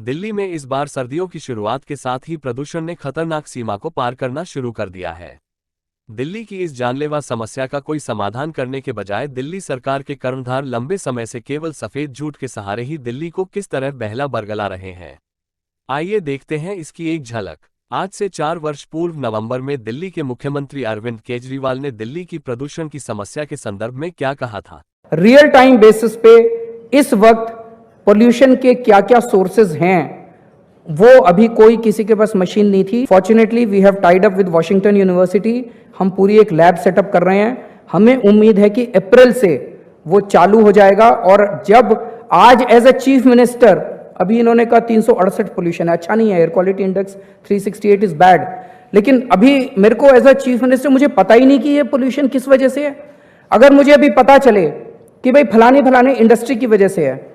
दिल्ली में इस बार सर्दियों की शुरुआत के साथ ही प्रदूषण ने खतरनाक सीमा को पार करना शुरू कर दिया है। दिल्ली की इस जानलेवा समस्या का कोई समाधान करने के बजाय दिल्ली सरकार के कर्णधार लंबे समय से केवल सफेद झूठ के सहारे ही दिल्ली को किस तरह बहला बरगला रहे हैं। आइए देखते हैं इसकी एक झलक। आज से 4 वर्ष पूर्व नवंबर में दिल्ली के मुख्यमंत्री अरविंद केजरीवाल ने दिल्ली की प्रदूषण की समस्या के संदर्भ में क्या कहा था। रियल टाइम बेसिस पे इस वक्त पोल्यूशन के क्या क्या सोर्सेज हैं, वो अभी कोई किसी के पास मशीन नहीं थी। Fortunately we have tied up with Washington university. हम पूरी एक लैब सेटअप कर रहे हैं। हमें उम्मीद है कि अप्रैल से वो चालू हो जाएगा। और जब आज एज अ चीफ मिनिस्टर, अभी इन्होंने कहा 368 पोल्यूशन है, अच्छा नहीं है, air quality index 368 is bad, लेकिन अभी मेरे को एज अ चीफ मिनिस्टर मुझे पता ही नहीं कि ये पोल्यूशन किस वजह से है। अगर मुझे अभी पता चले कि भाई फलाने इंडस्ट्री की वजह से है,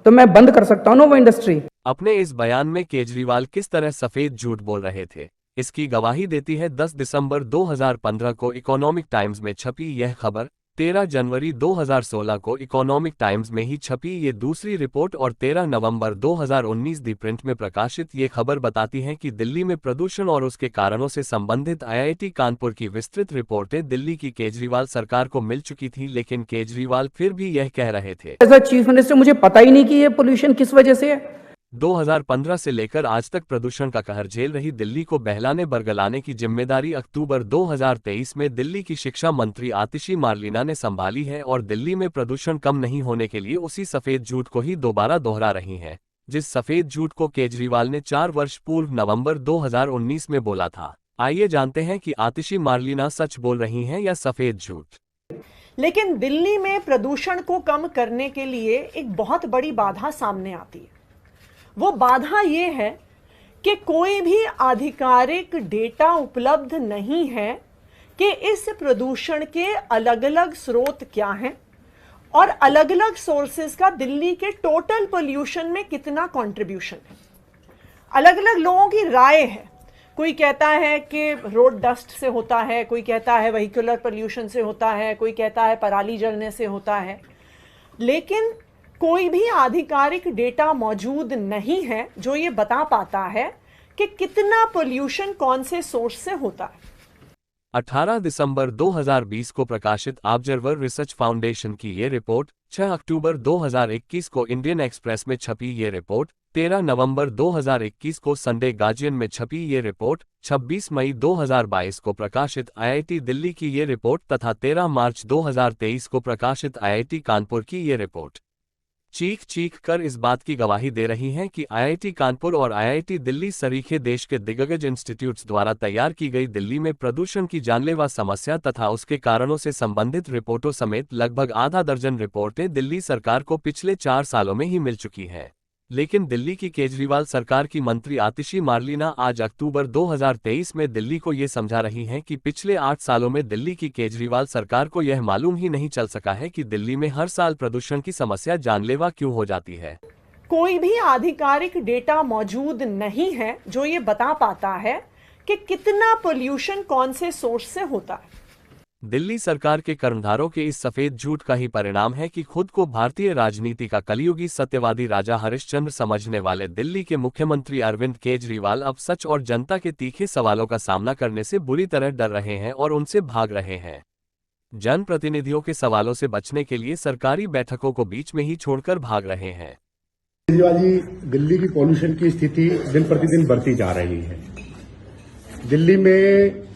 तो मैं बंद कर सकता हूं ना वो इंडस्ट्री। अपने इस बयान में केजरीवाल किस तरह सफेद झूठ बोल रहे थे, इसकी गवाही देती है 10 दिसंबर 2015 को इकोनॉमिक टाइम्स में छपी यह खबर। 13 जनवरी 2016 को इकोनॉमिक टाइम्स में ही छपी ये दूसरी रिपोर्ट और 13 नवंबर 2019 दी प्रिंट में प्रकाशित ये खबर बताती है कि दिल्ली में प्रदूषण और उसके कारणों से संबंधित आईआईटी कानपुर की विस्तृत रिपोर्टें दिल्ली की केजरीवाल सरकार को मिल चुकी थी, लेकिन केजरीवाल फिर भी यह कह रहे थे, एज अ चीफ मिनिस्टर मुझे पता ही नहीं कि ये पोल्यूशन किस वजह से है। 2015 से लेकर आज तक प्रदूषण का कहर झेल रही दिल्ली को बहलाने बरगलाने की जिम्मेदारी अक्टूबर 2023 में दिल्ली की शिक्षा मंत्री आतिशी मारलीना ने संभाली है और दिल्ली में प्रदूषण कम नहीं होने के लिए उसी सफेद झूठ को ही दोबारा दोहरा रही हैं, जिस सफेद झूठ को केजरीवाल ने 4 वर्ष पूर्व नवंबर 2019 में बोला था। आइए जानते हैं कि आतिशी मारलीना सच बोल रही हैं या सफेद झूठ। लेकिन दिल्ली में प्रदूषण को कम करने के लिए एक बहुत बड़ी बाधा सामने आती है। वो बाधा ये है कि कोई भी आधिकारिक डेटा उपलब्ध नहीं है कि इस प्रदूषण के अलग अलग स्रोत क्या हैं और अलग अलग सोर्सेज का दिल्ली के टोटल पोल्यूशन में कितना कंट्रीब्यूशन है। अलग अलग लोगों की राय है। कोई कहता है कि रोड डस्ट से होता है, कोई कहता है व्हीकुलर पोल्यूशन से होता है, कोई कहता है पराली जलने से होता है, लेकिन कोई भी आधिकारिक डेटा मौजूद नहीं है जो ये बता पाता है कि कितना पोल्यूशन कौन से सोर्स से होता है। 18 दिसंबर 2020 को प्रकाशित ऑब्जर्वर रिसर्च फाउंडेशन की ये रिपोर्ट, 6 अक्टूबर 2021 को इंडियन एक्सप्रेस में छपी ये रिपोर्ट, 13 नवंबर 2021 को संडे गार्जियन में छपी ये रिपोर्ट, 26 मई 2022 को प्रकाशित आईआईटी दिल्ली की ये रिपोर्ट तथा 13 मार्च 2023 को प्रकाशित आईआईटी कानपुर की ये रिपोर्ट चीख कर इस बात की गवाही दे रही हैं कि आईआईटी कानपुर और आईआईटी दिल्ली सरीखे देश के दिग्गज इंस्टीट्यूट्स द्वारा तैयार की गई दिल्ली में प्रदूषण की जानलेवा समस्या तथा उसके कारणों से संबंधित रिपोर्टों समेत लगभग आधा दर्जन रिपोर्टें दिल्ली सरकार को पिछले 4 सालों में ही मिल चुकी हैं। लेकिन दिल्ली की केजरीवाल सरकार की मंत्री आतिशी मारलीना आज अक्टूबर 2023 में दिल्ली को ये समझा रही हैं कि पिछले 8 सालों में दिल्ली की केजरीवाल सरकार को यह मालूम ही नहीं चल सका है कि दिल्ली में हर साल प्रदूषण की समस्या जानलेवा क्यों हो जाती है। कोई भी आधिकारिक डेटा मौजूद नहीं है जो ये बता पाता है कि कितना पोल्यूशन कौन से सोर्स से होता है। दिल्ली सरकार के कर्णधारों के इस सफेद झूठ का ही परिणाम है कि खुद को भारतीय राजनीति का कलियुगी सत्यवादी राजा हरिश्चंद्र समझने वाले दिल्ली के मुख्यमंत्री अरविंद केजरीवाल अब सच और जनता के तीखे सवालों का सामना करने से बुरी तरह डर रहे हैं और उनसे भाग रहे हैं। जनप्रतिनिधियों के सवालों से बचने के लिए सरकारी बैठकों को बीच में ही छोड़कर भाग रहे हैं। केजरीवाल जी, दिल्ली की पॉल्यूशन की स्थिति दिन प्रतिदिन बढ़ती जा रही है। दिल्ली में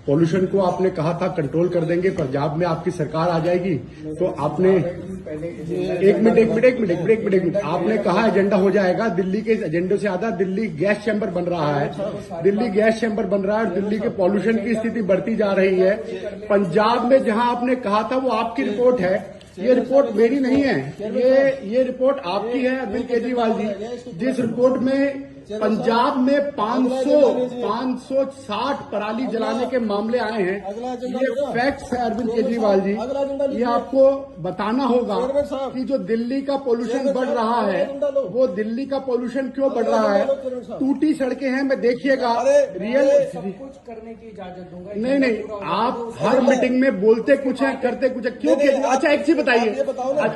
पॉल्यूशन को आपने कहा था कंट्रोल कर देंगे, पंजाब में आपकी सरकार आ जाएगी तो आपने एक मिनट आपने कहा एजेंडा हो जाएगा। दिल्ली के एजेंडे से ज्यादा दिल्ली गैस चैम्बर बन रहा है। दिल्ली गैस चैम्बर बन रहा है। दिल्ली के पॉल्यूशन की स्थिति बढ़ती जा रही है। पंजाब में जहां आपने कहा था वो आपकी रिपोर्ट है, ये रिपोर्ट मेरी नहीं है, ये रिपोर्ट आपकी है अरविंद केजरीवाल जी। जिस रिपोर्ट में पंजाब में 560 पराली जलाने के मामले आए हैं, ये फैक्ट्स है अरविंद केजरीवाल जी। ये आपको बताना होगा कि जो दिल्ली का पोल्यूशन बढ़ रहा है वो दिल्ली का पोल्यूशन क्यों बढ़ रहा है। टूटी सड़कें हैं, मैं देखिएगा रियल कुछ करने की इजाजत दूंगा। नहीं, आप हर मीटिंग में बोलते कुछ है करते कुछ है, क्यों? अच्छा एक चीज बताइए,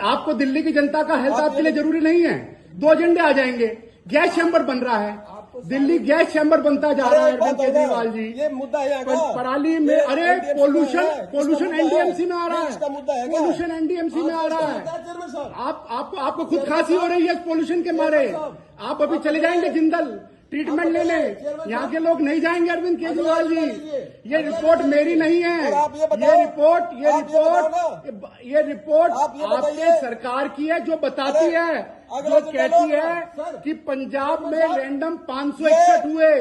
आपको दिल्ली की जनता का हेल्थ आपके लिए जरूरी नहीं है? 2 एजेंडे आ जाएंगे, गैस चैम्बर बन रहा है, दिल्ली गैस चैम्बर बनता जा रहा है अरविंद केजरीवाल जी। ये मुद्दा है पराली में अरे पोल्यूशन एनडीएमसी में आ रहा है, पोल्यूशन एनडीएमसी में आ रहा है। आपको खुद खांसी हो रही है इस पोल्यूशन के मारे। आप अभी चले जाएंगे जिंदल ट्रीटमेंट लेने, यहाँ के लोग नहीं जाएंगे अरविंद केजरीवाल जी। ये रिपोर्ट मेरी नहीं है, ये रिपोर्ट आपके सरकार की है, जो बताती है, जो कहती है कि पंजाब में रैंडम 561 हुए,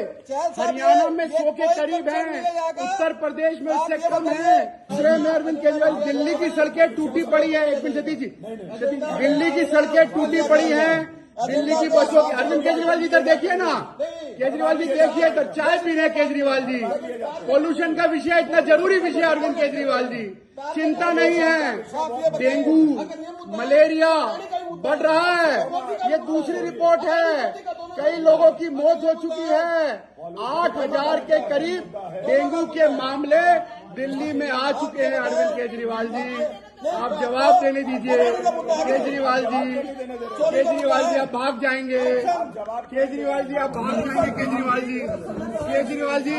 हरियाणा में 100 के करीब हैं, उत्तर प्रदेश में उससे कम है। दूसरे में अरविंद केजरीवाल, दिल्ली की सड़कें टूटी पड़ी है, एक मिनट सतीश जी, दिल्ली की सड़कें टूटी पड़ी हैं, दिल्ली की बसों की। अरविंद केजरीवाल जी इधर देखिए ना, केजरीवाल जी देखिए इधर, चाय पी रहे केजरीवाल जी। पोल्यूशन का विषय इतना जरूरी विषय अरविंद केजरीवाल जी, चिंता नहीं है। डेंगू मलेरिया बढ़ रहा है, ये दूसरी रिपोर्ट है। कई लोगों की मौत हो चुकी है, 8,000 के करीब डेंगू के मामले दिल्ली में आ चुके हैं। अरविंद केजरीवाल जी आप जवाब देने दीजिए। केजरीवाल जी आप भाग जाएंगे, केजरीवाल जी आप भाग जाएंगे। केजरीवाल जी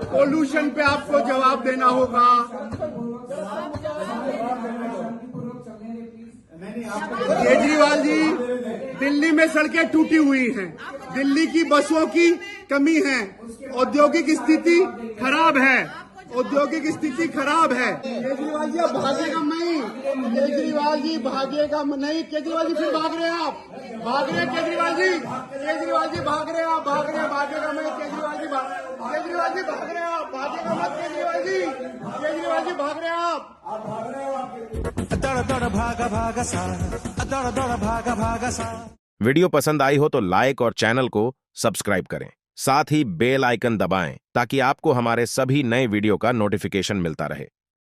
पोल्यूशन पे आपको जवाब देना होगा। केजरीवाल जी, दिल्ली में सड़कें टूटी हुई हैं, दिल्ली की बसों की कमी है, औद्योगिक स्थिति खराब है, औद्योगिक स्थिति खराब है। केजरीवाल जी आप भागेगा नहीं, केजरीवाल जी भागेगा नहीं। केजरीवाल जी फिर भाग रहे हैं, आप भाग रहे हैं केजरीवाल जी भाग रहे हैं, आप भागेगा नहीं। केजरीवाल जी भाग रहे हैं, आप भागेगा मत। केजरीवाल जी भाग रहे हैं, आप दौड़ दौड़ भागा भागा सा, दौड़ दौड़ भागा भागा सा। वीडियो पसंद आई हो तो लाइक और चैनल को सब्सक्राइब करें, साथ ही बेल आइकन दबाएं ताकि आपको हमारे सभी नए वीडियो का नोटिफिकेशन मिलता रहे।